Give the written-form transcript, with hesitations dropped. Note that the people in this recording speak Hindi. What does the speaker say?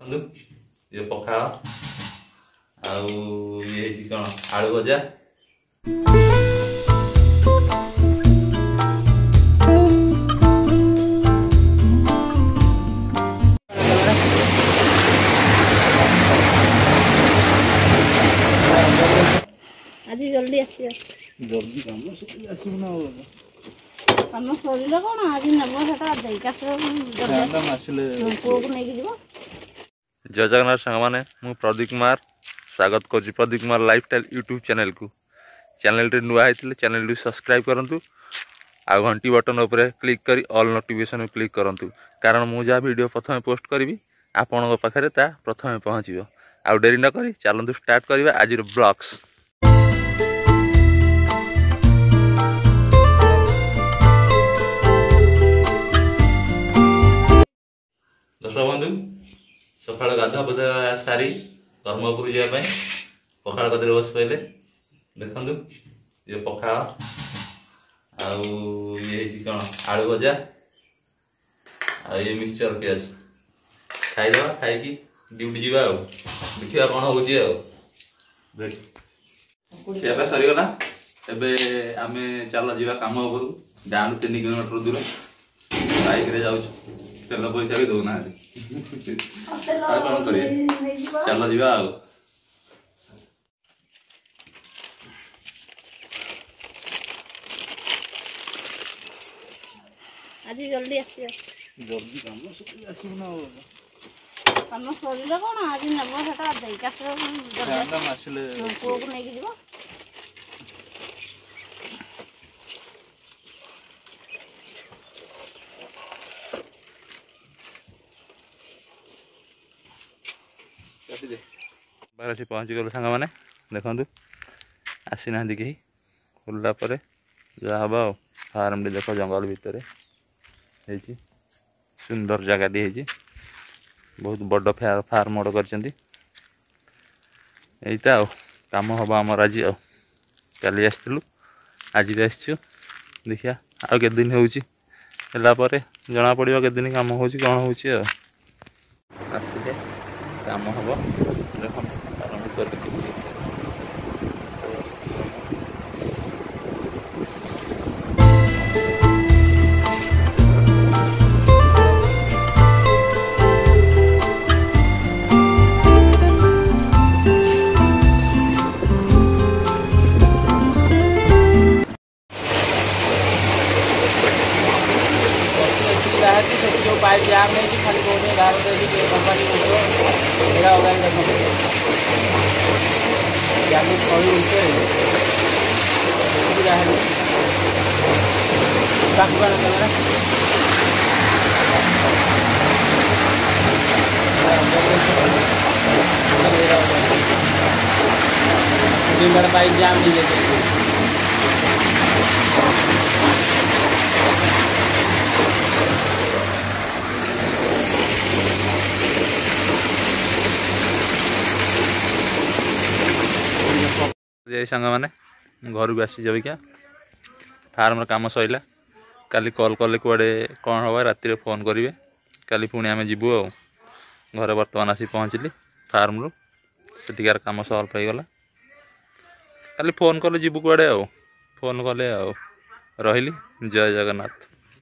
ये पखाଳ आउ ये कौन आलू भजा आज जल्दी आसियो जल्दी काम आसबू ना कम सर कौन आज नब से पुओ को नहीं जीव जय जगन्नाथ सांग मैंने मु प्रदीप कुमार स्वागत कर Pradeep Kumar lifestyle YouTube channel को चैनल नुआ होते चैनल सब्सक्राइब करूँ आ घंटी बटन उपर क्लिक कर ऑल नोटिफिकेशन क्लिक करूँ कारण मुझे जहाँ वीडियो प्रथम पोस्ट करी आपण पाखे प्रथम पहुँचो आ डेरी न करी चलतु स्टार्ट करवा आज ब्लॉग्स। दर्शक बंधु सकाल गाधा बधा सारी कर्मपुर जावाई पखाड़ कदे बस पाइले देखु ये पखाड़ आए कौन आलू भजा ये मिक्सचर पियाज खाईदे खाई ड्यूटी जावा देखा कौन हो सरीगला एम चल जा कम उपरू डाणु 3 किलोमीटर दूर बाइक रे जाऊँ तेल पैसा भी दौना कौन कर चल जा आज जल्दी आसियो जल्दी काम आसबू ना कम सर कौन आज नब से पुओ को नहीं जीव बाहर आसी पहुँची गलु सांग मैंने देखु आसी ना कहीं खोलला जहाँ हम आ फार्म टी देख जंगल भितर सुंदर जगह दी बहुत बड़ फार्म गोटे कर कम हम आमर आज काली आसलु आज भी आसचु देखिया आ के दिन होगा जना पड़ा के दिन कम हो कौन हो आसिले कम हम देख आरंभ कर पाइप जाम नहीं खाली कौन बाहर कंपानी पाइप जाम नहीं सांग मैंने घर को आसी जबिका फार्म काम सैला काली कॉल कले कुआडे कौन हम राति फोन करेंगे काली पुणी आम जीवु घर बर्तमान आसी पहुँचली फार्म रू सेठिकार कम सल्व होगला काली फोन कले जीवु कुआडे फोन कले रही जय जगन्नाथ।